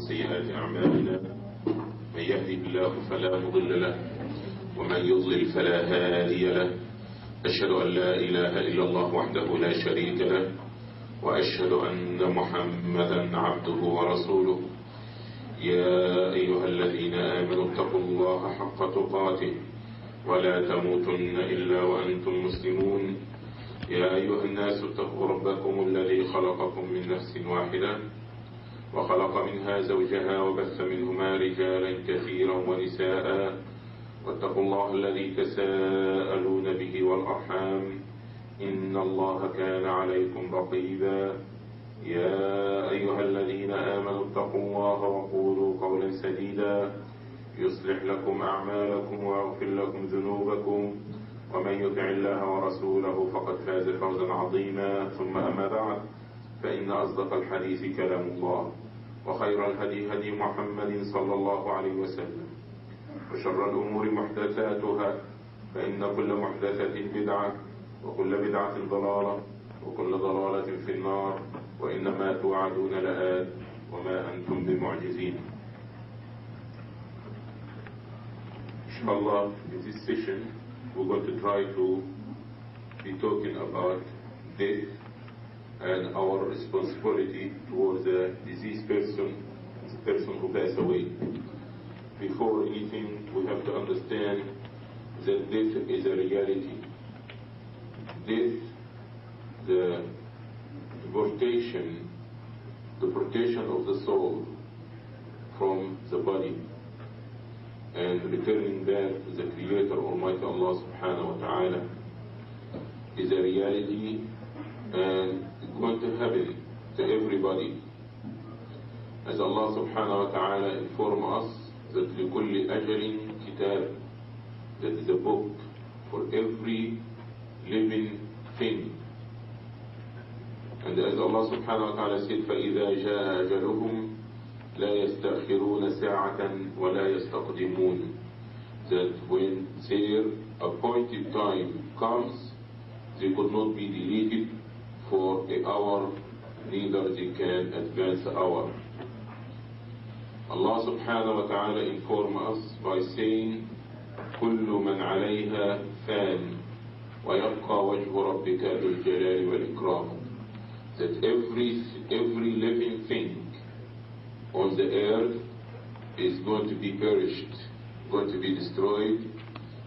سيئات أعمالنا من يهده الله فلا مضل له ومن يضلل فلا هادي له. أشهد أن لا إله إلا الله وحده لا شريك له وأشهد أن محمدا عبده ورسوله. يا أيها الذين آمنوا اتقوا الله حق تقاته ولا تموتن إلا وأنتم مسلمون. يا أيها الناس اتقوا ربكم الذي خلقكم من نفس واحدة وخلق منها زوجها وبث منهما رجالا كثيرا ونساء واتقوا الله الذي تساءلون به والأرحام إن الله كان عليكم رقيبا. يا أيها الذين آمنوا اتقوا الله وقولوا قولا سديدا يصلح لكم أعمالكم ويغفر لكم ذنوبكم ومن يطع الله ورسوله فقد فاز فوزا عظيما. ثم أما بعد فإن أصدق الحديث كلام الله وخير الهدي هدي محمد صلى الله عليه وسلم وشر الأمور محدثاتها فإن كل محدثة بدعة وكل بدعة ضلالة وكل ضلالة في النار وإنما توعدون لآت وما أنتم بمعجزين. Inshallah, in this session we're going to try to be talking about death and our responsibility towards the deceased person, the person who passed away. Before anything, we have to understand that death is a reality. Death, the deportation of the soul from the body and returning back to the Creator Almighty Allah subhanahu wa ta'ala is a reality, and it's going to happen to everybody. As Allah subhanahu wa ta'ala inform us that لِكُلِّ أَجَلٍ كِتَابٍ, that is a book for every living thing. And as Allah subhanahu wa ta'ala said, فَإِذَا جَاءَ أَجَلُهُمْ لَا يَسْتَأْخِرُونَ سَاعَةً وَلَا يَسْتَقْدِمُونَ, that when their appointed time comes, they could not be deleted for an hour, neither they can advance the hour. Allah subhanahu wa ta'ala inform us by saying, كُلُّ مَنْ عَلَيْهَا فَانٍ وَيَبْقَى وَجْهُ رَبِّكَ ذُو الْجَلَالِ وَالْإِكْرَامِ, that every living thing on the earth is going to be perished, going to be destroyed.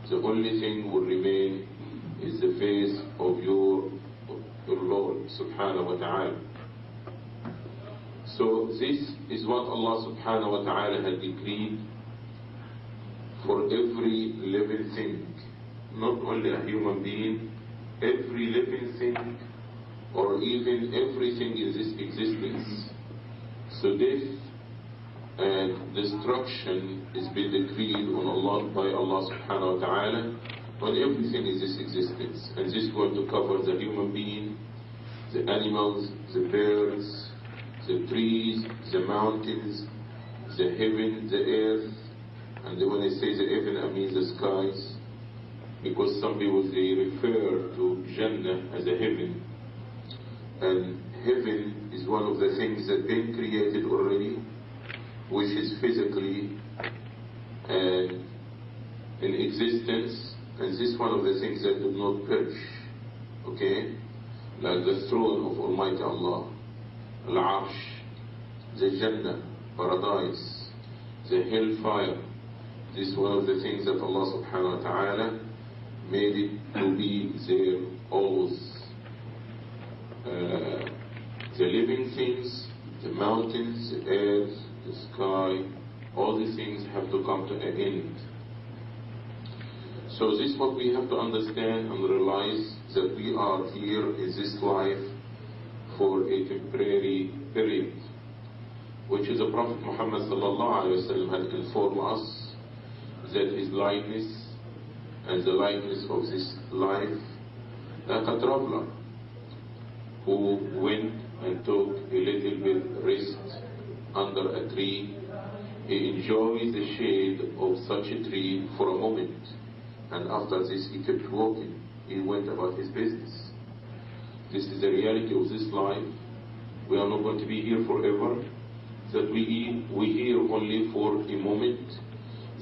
The only thing will remain is the face of your Lord subhanahu wa ta'ala. So this is what Allah subhanahu wa ta'ala had decreed for every living thing, not only a human being, every living thing, or even everything in this existence. So death and destruction is being decreed on Allah by Allah subhanahu wa ta'ala on everything in this existence. And this is going to cover the human being, the animals, the birds, the trees, the mountains, the heaven, the earth. And when I say the heaven, I mean the skies, because some people they refer to Jannah as a heaven. And heaven is one of the things that been created already, which is physically and in existence, and this is one of the things that do not perish. Okay? Like the throne of Almighty Allah, Al-Arsh, the Jannah, paradise, the hellfire. This is one of the things that Allah subhanahu wa ta'ala made it to be there always. The living things, the mountains, the earth, the sky, all these things have to come to an end. So this is what we have to understand and realize, that we are here in this life for a temporary period, which is the Prophet Muhammad sallallahu alayhi wa sallam had informed us that his likeness and the likeness of this life, like a traveler who went and took a little bit rest under a tree. He enjoys the shade of such a tree for a moment, and after this he kept walking. He went about his business. This is the reality of this life. We are not going to be here forever. That we only for a moment.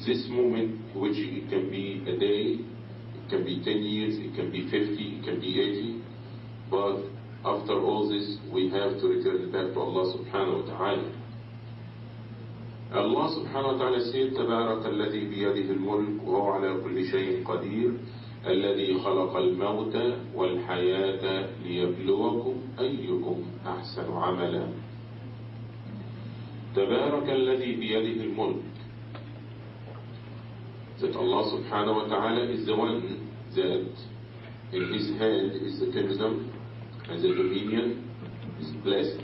This moment, which it can be a day, it can be 10 years, it can be 50, it can be 80, but after all this, we have to return back to Allah subhanahu wa ta'ala. Allah subhanahu wa ta'ala said, تبارك الذي بيده الملك وهو على كل شيء قدير الذي خلق الموت والحياة ليبلوكم أيكم أحسن عملا. تبارك الذي بيده الملك. That Allah subhanahu wa ta'ala is the one that in his hand is the kingdom and the dominion is blessed.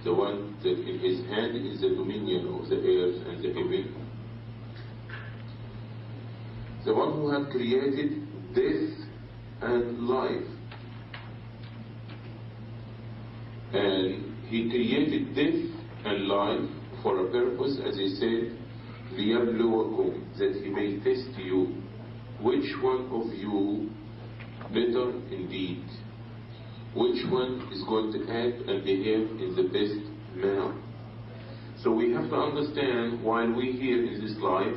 The one that in his hand is the dominion of the earth and the heaven. The one who had created death and life. And he created death and life for a purpose, as he said, لِيَبْلُوَكُمْ, that he may test you, which one of you better indeed. Which one is going to act and behave in the best manner. So we have to understand while we here in this life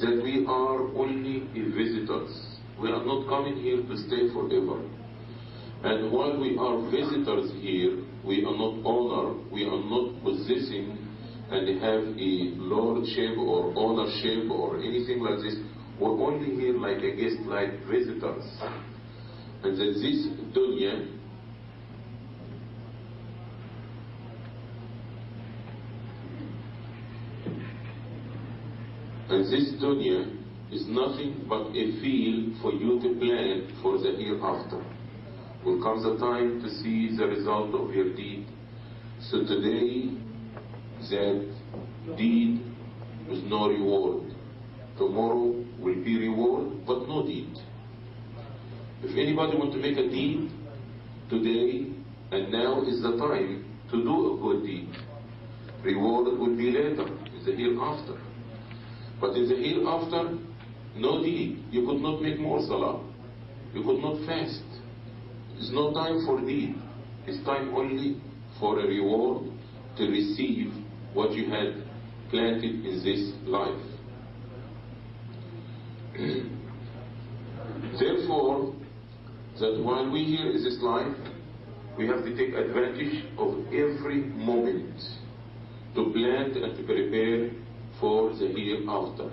that we are only visitors. We are not coming here to stay forever. And while we are visitors here, we are not owner, we are not possessing and have a lordship or ownership or anything like this. We're only here like a guest, like visitors. And that this dunya is nothing but a field for you to plan for the hereafter. Will come the time to see the result of your deed. So today, that deed is no reward. Tomorrow will be reward, but no deed. If anybody want to make a deed today, and now is the time to do a good deed. Reward will be later, in the hereafter. But in the hereafter, no deed. You could not make more salah. You could not fast. It's no time for deed. It's time only for a reward to receive what you had planted in this life. Therefore, that while we here in this life, we have to take advantage of every moment to plan and to prepare for the hereafter.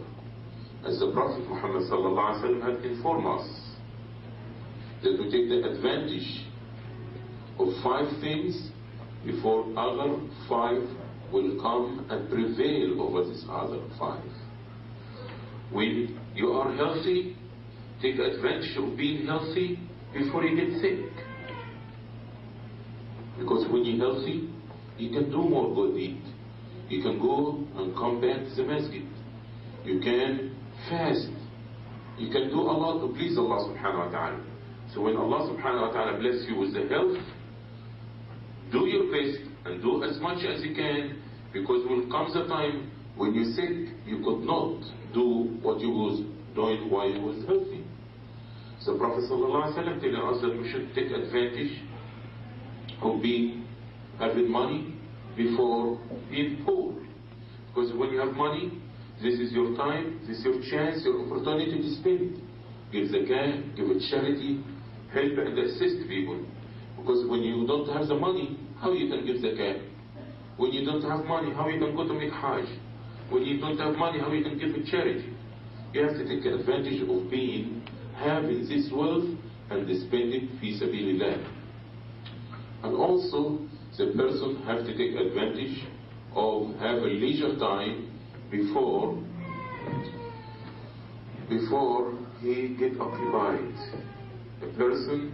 As the Prophet Muhammad sallallahu alaihi wasallam had informed us that we take the advantage of 5 things before other 5 will come and prevail over these other 5. When you are healthy, take advantage of being healthy before you get sick. Because when you're healthy, you can do more good deed. You can go and come back to the masjid. You can fast. You can do a lot to please Allah subhanahu wa ta'ala. So when Allah subhanahu wa ta'ala bless you with the health, do your best and do as much as you can, because will come the time when you're sick, you could not do what you was doing while you was healthy. So Prophet sallallahu alaihi wasallam telling us that we should take advantage of having money before being poor. Because when you have money, this is your time, this is your chance, your opportunity to spend. Give zakah, give a charity, help and assist people. Because when you don't have the money, how you can give zakah? When you don't have money, how you can go to make hajj? When you don't have money, how you can give a charity? You have to take advantage of having this wealth and spend it fi sabilillah. And also, the person have to take advantage of have a leisure time before he get occupied. A person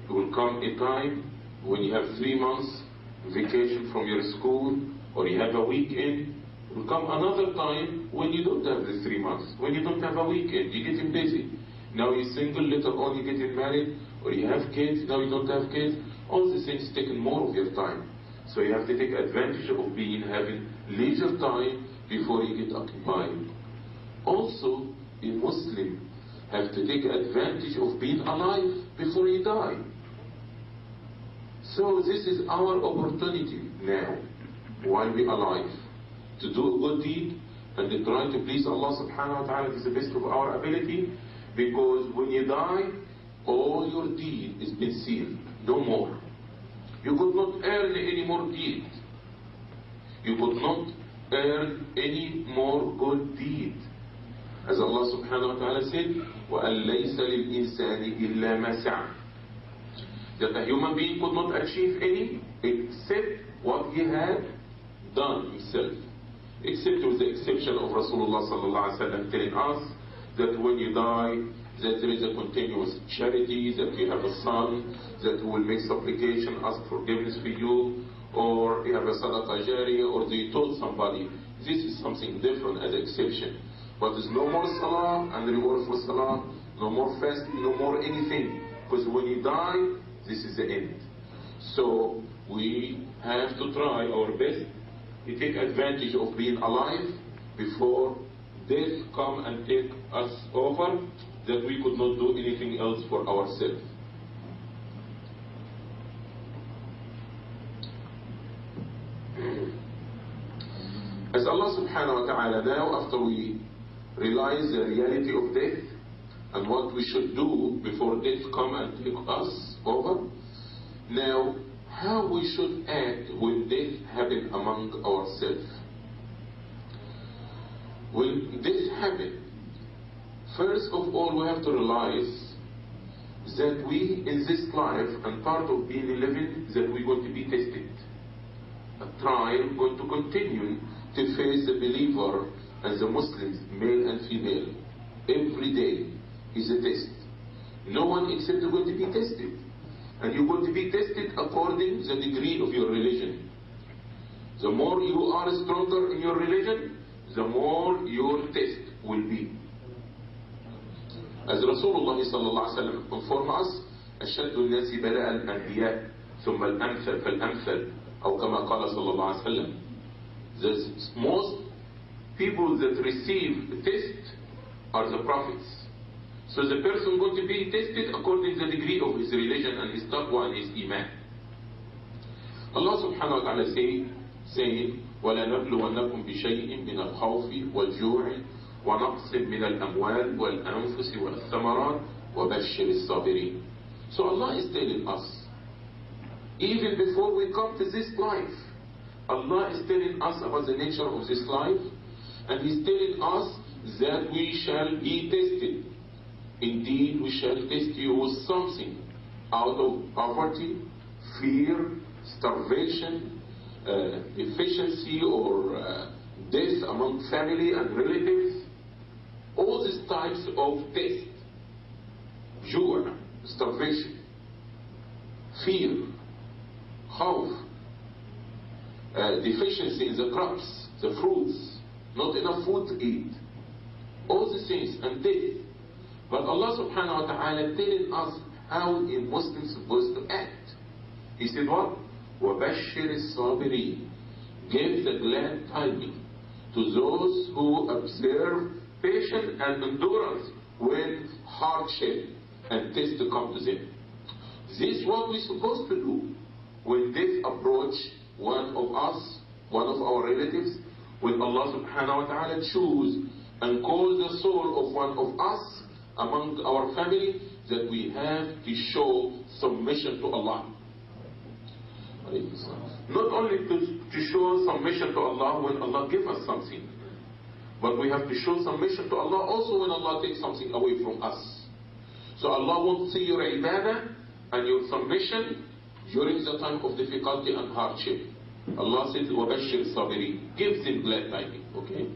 will come a time when you have 3 months vacation from your school, or you have a weekend. Will come another time when you don't have the 3 months, when you don't have a weekend, you're getting busy. Now you're single, later on you're getting married, or you have kids, now you don't have kids. All these things taking more of your time. So you have to take advantage of having leisure time before you get occupied. Also, a Muslim have to take advantage of being alive before you die. So this is our opportunity now, while we're alive, to do a good deed and to try to please Allah subhanahu wa ta'ala to the best of our ability, because when you die, all your deed is been sealed, no more. You could not earn any more deed. You could not earn any more good deed. As Allah subhanahu wa ta'ala said, وَأَن لَيْسَ لِلْإِنسَانِ إِلَّا مَا سَعَى, that a human being could not achieve any except what he had done himself. Except with the exception of Rasulullah sallallahu alaihi wasallam telling us that when you die, that there is a continuous charity, that you have a son that will make supplication, ask forgiveness for you, or you have a sadaqah jariyah, or you told somebody. This is something different as an exception. But there's no more salah and reward for salah, no more fasting, no more anything. Because when you die, this is the end. So we have to try our best to take advantage of being alive before death come and take us over, that we could not do anything else for ourselves. As Allah subhanahu wa ta'ala, now after we realize the reality of death and what we should do before death come and take us over, now how we should act when death happen among ourselves. When death happen, first of all we have to realize that we in this life, and part of being living, that we're going to be tested. A trial going to continue to face the believer and the Muslims, male and female. Every day is a test. No one except going to be tested. And you're going to be tested according to the degree of your religion. The more you are stronger in your religion, the more your test will be. As Rasulullah sallallahu alaihi wasallam informed us, أشد الناس بلاء الأنبياء ثم الأمثل فالأمثل أو كما قال صلى الله عليه وسلم. The most people that receive the test are the prophets. So the person going to be tested according to the degree of his religion and his taqwa and his iman. Allah subhanahu wa ta'ala saying, وَلَنَبْلُوَنَّكُمْ بِشَيْءٍ مِنَ الْخَوْفِ وَالْجُوعِ وَنَقْصٍ مِنَ الْأَمْوَالِ وَالْأَنفُسِ وَالثَّمَرَاتِ وَبَشِّرِ الصَّابِرِينَ. So Allah is telling us, even before we come to this life, Allah is telling us about the nature of this life, and He's telling us that we shall be tested. Indeed, we shall test you with something out of poverty, fear, starvation, efficiency or death among family and relatives. All these types of test. Jua, starvation, fear, khawf, deficiency in the crops, the fruits, not enough food to eat. All these things and death. But Allah subhanahu wa ta'ala telling us how a Muslim is supposed to act. He said what? وَبَشِّرِ الصَّابِرِينَ. Give the glad tidings to those who observe patience and endurance when hardship and test to come to them. This is what we're supposed to do when death approach one of us, one of our relatives, when Allah subhanahu wa ta'ala choose and call the soul of one of us among our family, that we have to show submission to Allah. Not only to show submission to Allah when Allah gives us something, but we have to show submission to Allah also when Allah takes something away from us. So Allah wants to see your ibadah and your submission during the time of difficulty and hardship. Allah says, وَبَشِّرِ الصَّابِرِينَ. Give them glad tidings, okay?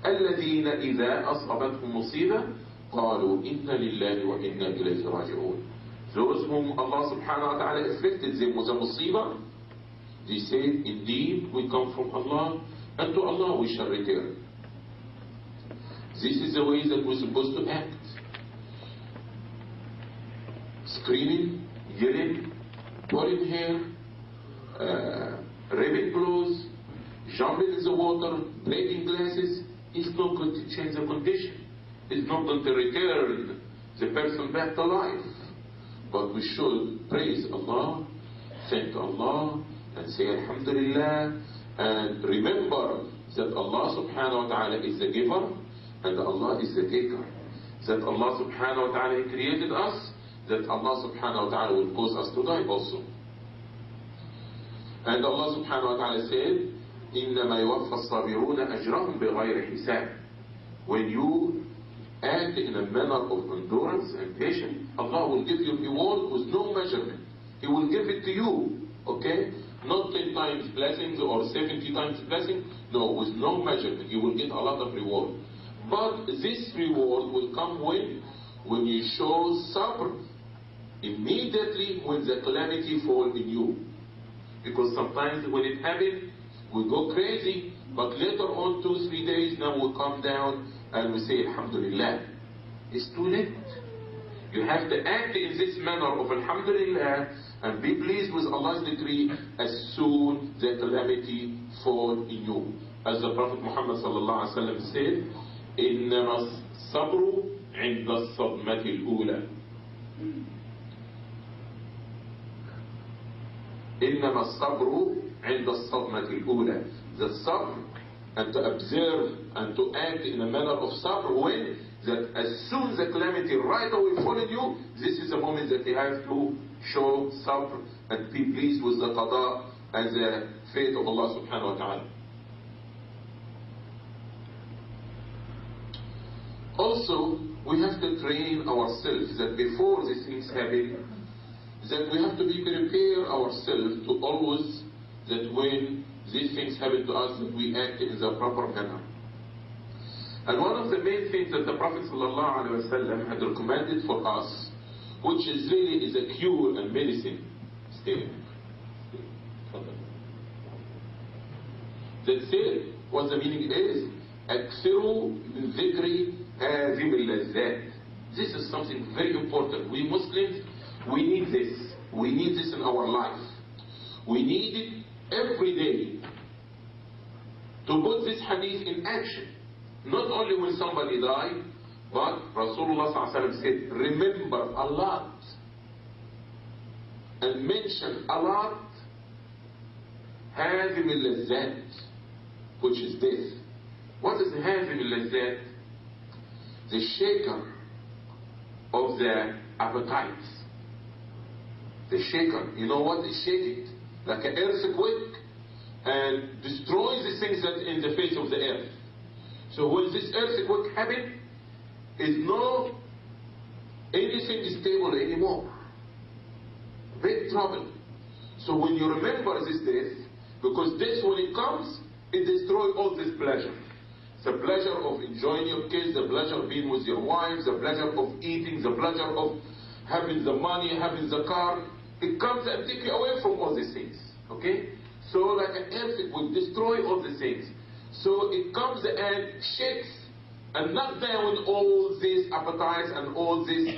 الَّذِينَ إِذَا أَصَابَتْهُمْ مُصِيبَةٌ قَالُوا إِنَّ لِلَّهِ وَإِنَّا إِلَيْهِ رَاجِعُونَ. Those whom Allah subhanahu wa ta'ala afflicted them with a musibah, they said, indeed, we come from Allah, and to Allah we shall return. This is the way that we're supposed to act. Screaming, yelling, pulling hair, ripping clothes, jumping in the water, breaking glasses, is not going to change the condition. It's not going to return the person back to life. But we should praise Allah, thank Allah, and say Alhamdulillah, and remember that Allah subhanahu wa ta'ala is the giver and Allah is the taker. That Allah subhanahu wa ta'ala created us, that Allah subhanahu wa ta'ala will cause us to die also. And Allah subhanahu wa ta'ala said, إِنَّمَا يُوَفَّى الصَّابِرُونَ أَجْرَهُمْ بِغَيْرِ حِسَابٍ. When you act in a manner of endurance and patience, Allah will give you reward with no measurement. He will give it to you, okay? Not 10 times blessings or 70 times blessings. No, with no measurement. You will get a lot of reward. But this reward will come when you show sabr immediately when the calamity falls in you. Because sometimes when it happens, we go crazy, but later on 2-3 days, now we come down and we say Alhamdulillah. It's too late. You have to act in this manner of Alhamdulillah and be pleased with Allah's decree as soon the calamity fall in you. As the Prophet Muhammad sallallahu alaihi wasallam said, إِنَّمَا الصَّبْرُ عِنْدَ الصَّدْمَةِ الْأُولَى. إِنَّمَا الصَّبْرُ عِنْدَ الصَّدْمَةِ الْأُولَى. The sabr, and to observe and to act in a manner of sabr when that as soon as the calamity right away fall in you, this is the moment that you have to show sabr and be pleased with the qada and the fate of Allah subhanahu wa ta'ala. Also, we have to train ourselves that before these things happen, that we have to be prepared ourselves to always, that when these things happen to us, that we act in the proper manner. And one of the main things that the Prophet ﷺ had recommended for us, which is really is a cure and medicine, that said, what the meaning is, أكثروا من ذكر هذه اللذات. This is something very important. We Muslims, we need this. We need this in our life. We need it every day to put this hadith in action. Not only when somebody died, but Rasulullah ﷺ said, remember a lot and mention a lot هذه اللذات, which is death. What is هذه اللذات? The shaker of the appetites. The shaker, you know what is shaking? Like an earthquake, and destroys the things that in the face of the earth. So when this earthquake happens, is no anything is stable anymore. Big trouble. So when you remember this death, because death when it comes, it destroys all this pleasure. The pleasure of enjoying your kids, the pleasure of being with your wives, the pleasure of eating, the pleasure of having the money, having the car. It comes and takes you away from all these things. Okay? So like an earthquake will destroy all these things. So it comes and shakes and knocks down all these appetites and all these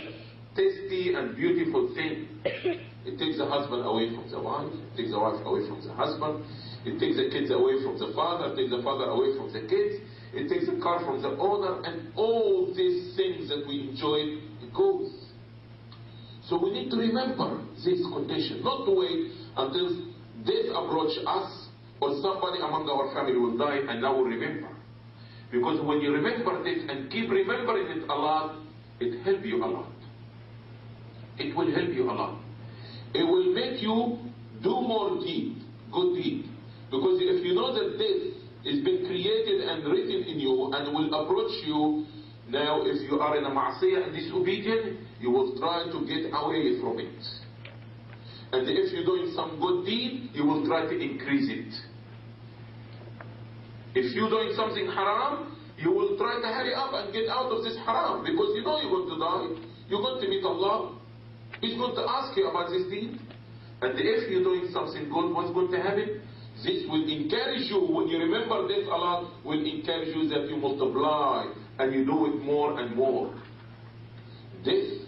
tasty and beautiful things. It takes the husband away from the wife, it takes the wife away from the husband, it takes the kids away from the father, it takes the father away from the kids, it takes the car from the owner, and all these things that we enjoy, it goes. So we need to remember this condition, not to wait until death approaches us or somebody among our family will die and now we remember. Because when you remember this and keep remembering it a lot, it helps you a lot. It will help you a lot. It will make you do more deed, good deed. Because if you know that death is been created and written in you and will approach you, now if you are in a ma'asiyah and disobedient, you will try to get away from it. And if you're doing some good deed, you will try to increase it. If you're doing something haram, you will try to hurry up and get out of this haram, because you know you're going to die. You're going to meet Allah. He's going to ask you about this deed. And if you're doing something good, what's going to happen? This will encourage you. When you remember this, Allah will encourage you that you multiply and you do it more and more. This,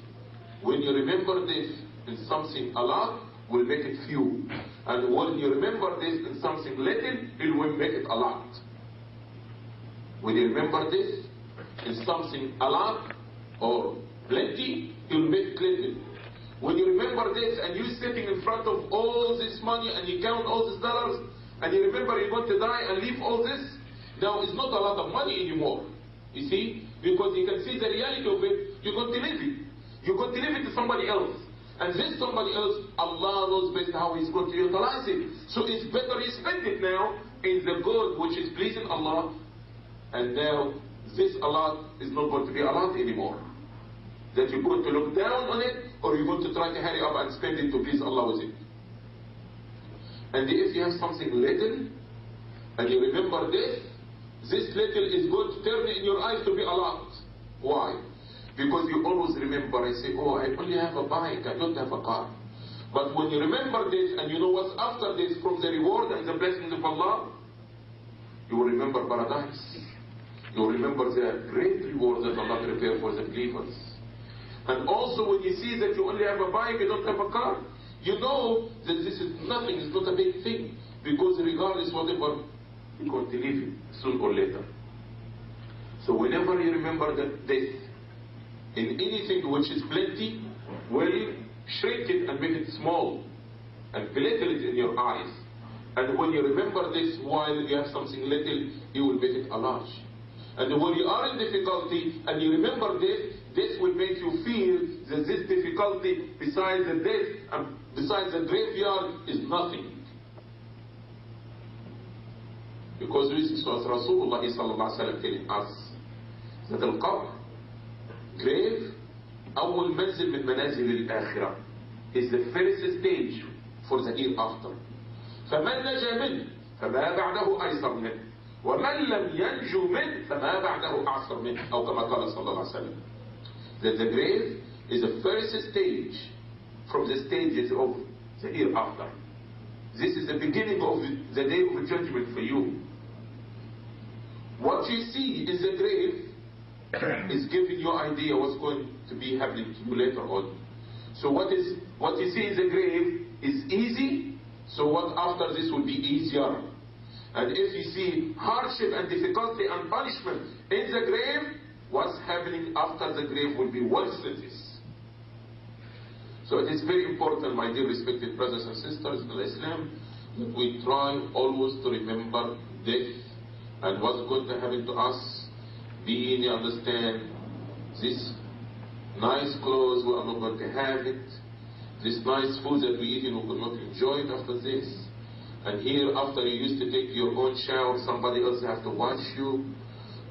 when you remember this in something a lot, will make it few. And when you remember this in something little, it will make it a lot. When you remember this in something a lot or plenty, it will make it little. When you remember this and you're sitting in front of all this money and you count all these dollars and you remember you're going to die and leave all this, now is not a lot of money anymore. You see? Because you can see the reality of it, you're going to leave it. You're going to leave it to somebody else. And this somebody else, Allah knows best how He's going to utilize it. So it's better you spend it now in the good which is pleasing Allah. And now this a lot is not going to be a lot anymore. That you're going to look down on it, or you're going to try to hurry up and spend it to please Allah with it. And if you have something little, and you remember this little is going to turn in your eyes to be a lot. Why? Because you always remember, I say, oh, I only have a bike, I don't have a car. But when you remember this, and you know what's after this from the reward and the blessings of Allah, you will remember paradise. You will remember the great reward that Allah prepared for the believers. And also when you see that you only have a bike, you don't have a car, you know that this is nothing, it's not a big thing. Because regardless whatever, you're going to leave it soon or later. So whenever you remember that death in anything which is plenty, will shrink it and make it small and belittle it in your eyes. And when you remember this while you have something little, you will make it a large. And when you are in difficulty and you remember this will make you feel that this difficulty besides the death and besides the graveyard is nothing. Because this was Rasulullah sallallahu alaihi wasallam telling us that al-qabr, grave, أول منزل من منازل الآخرة, is the first stage for the hereafter. فمن نجا منه فما بعده أيسر منه ومن لم ينجو منه فما بعده أعسر منه أو كما قال صلى الله عليه وسلم. That the grave is the first stage from the stages of the hereafter. This is the beginning of the day of judgment for you. What you see in the grave is giving you idea what's going to be happening to you later on. So what you see in the grave is easy, so what after this will be easier. And if you see hardship and difficulty and punishment in the grave, what's happening after the grave will be worse than this. So it is very important, my dear respected brothers and sisters in Islam, that we try always to remember death and what's going to happen to us. Being, you understand, this nice clothes, we are not going to have it. This nice food that we eat, we will not enjoy it after this. And here, after you used to take your own shower, somebody else have to wash you.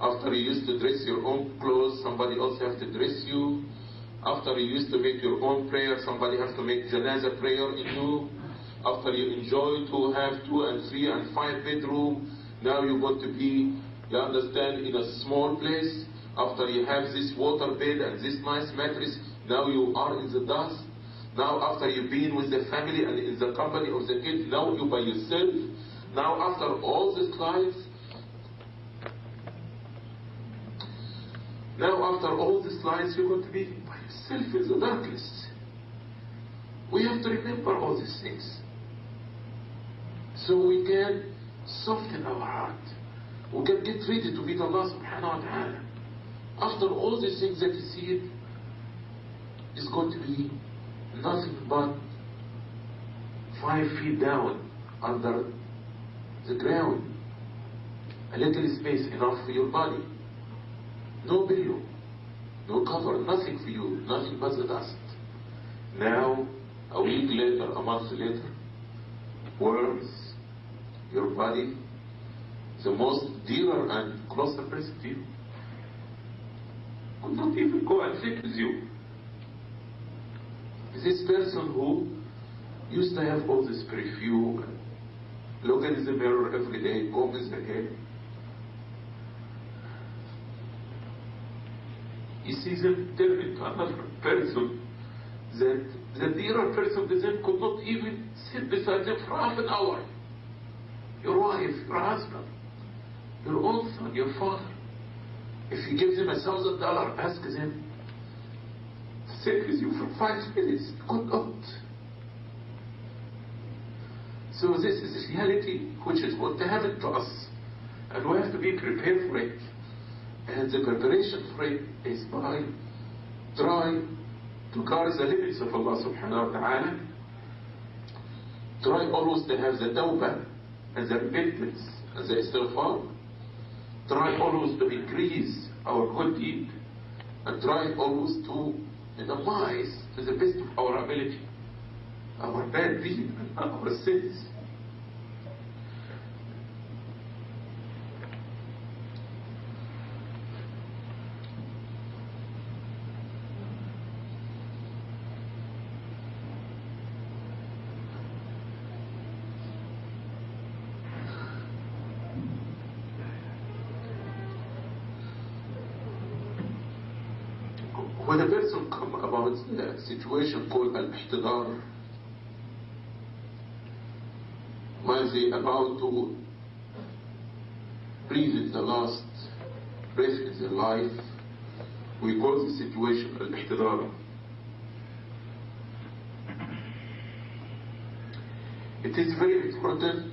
After you used to dress your own clothes, somebody else have to dress you. After you used to make your own prayer, somebody has to make Janaza prayer in you. After you enjoy to have 2 and 3 and 5 bedroom, now you're going to be, you understand, in a small place. After you have this water bed and this nice mattress, now you are in the dust. Now after you've been with the family and in the company of the kids, now you by yourself. Now after all this life, you're going to be by yourself in the darkness. We have to remember all these things, so we can soften our heart. We can get ready to meet Allah subhanahu wa ta'ala. After all these things that you see, it is going to be nothing but 5 feet down under the ground. A little space enough for your body. No pillow, no cover, nothing for you, nothing but the dust. Now, a week later, a month later, worms, your body, the most dearer and closer person to you, could not even go and sit with you. This person who used to have all this perfume, look in the mirror every day, comb his hair, he sees him turn into another person that the dearer person to them could not even sit beside them for half an hour. Your wife, your husband, your own son, your father. If he gives him $1,000, ask him to sit with you for 5 minutes. Could not. So this is the reality which is going to happen to us, and we have to be prepared for it. And the preparation for it is by trying to guard the limits of Allah subhanahu wa ta'ala. Try always to have the tawbah and the repentance and the istighfar. try always to increase our good deed, and try always to minimize to the best of our ability our bad deed and our sins. When a person comes about a situation called al-ihtidar, when they about to breathe in the last breath in their life, we call the situation al-ihtidar. It is very important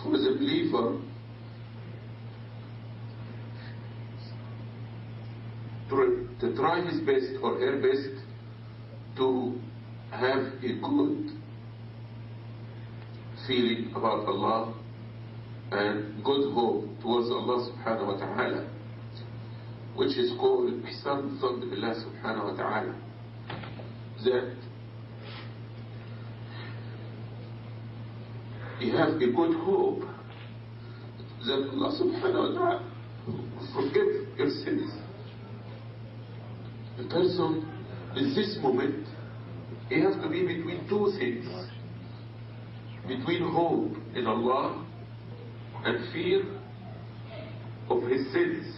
for the believer to try his best or her best to have a good feeling about Allah and good hope towards Allah subhanahu wa ta'ala, which is called ihsan al-dhann billah subhanahu wa ta'ala, that you have a good hope that Allah subhanahu wa ta'ala will forgive your sins. The person in this moment, he has to be between two things, between hope in Allah and fear of his sins.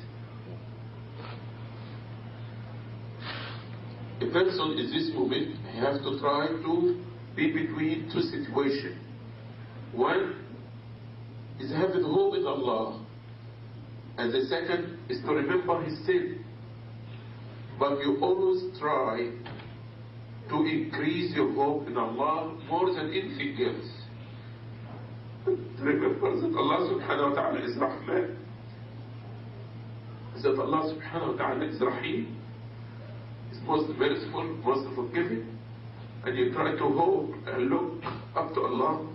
A person in this moment, he has to try to be between two situations. One is having hope in Allah, and the second is to remember his sin. But you always try to increase your hope in Allah more than anything else. Remember that Allah subhanahu wa ta'ala is Rahman, that Allah subhanahu wa ta'ala is Rahim, is most merciful, most forgiving, and you try to hope and look up to Allah.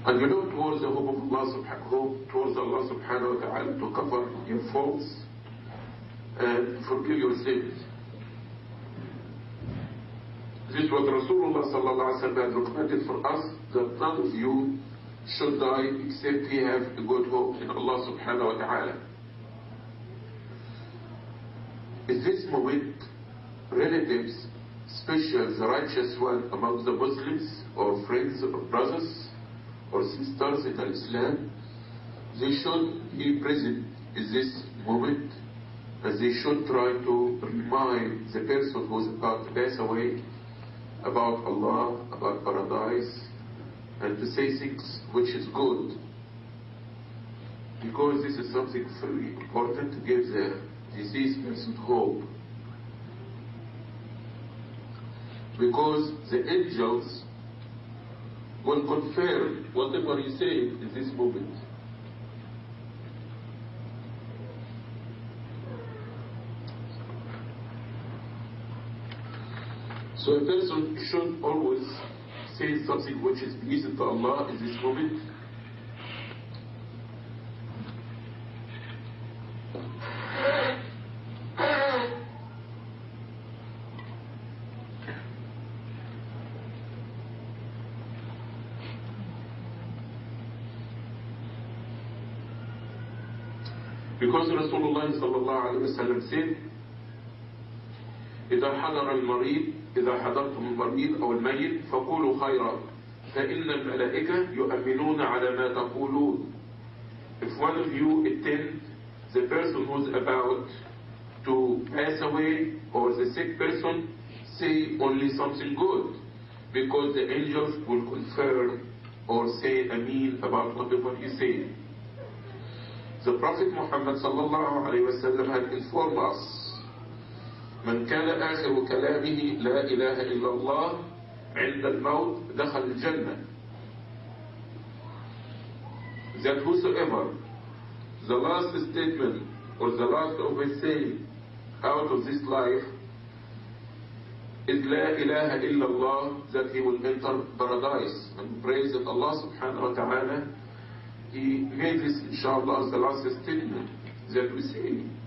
And you look towards the hope of Allah, towards Allah subhanahu wa ta'ala to cover your faults and forgive your sins. This is what Rasulullah sallallahu alaihi wasallam had recommended for us, that none of you should die except he have a good hope in Allah subhanahu wa ta'ala. In this moment, relatives, especially the righteous one among the Muslims, or friends or brothers or sisters in Islam, they should be present in this moment, and they should try to remind the person who is about to pass away about Allah, about paradise, and to say things which is good, because this is something very important to give the deceased person hope, because the angels will confirm whatever you say in this moment. So a person should always say something which is pleasing to Allah in this moment. Because Rasulullah sallallahu alayhi wa sallam said, إذا حضر المريض إذا حضرتم المريض أو الميت فقولوا خيرا فإن الملائكة يؤمنون على ما تقولون. If one of you attend the person who's about to pass away or the sick person, say only something good, because the angels will confirm or say Ameen about whatever you say. The Prophet Muhammad sallallahu alayhi wa sallam had informed us, من كان آخر كلامه لا إله إلا الله عند الموت دخل الجنة. That whosoever the last statement or the last of his saying out of this life is La ilaha illallah, that he will enter paradise. And praise that Allah subhanahu wa ta'ala, He made this inshallah as the last statement that we say.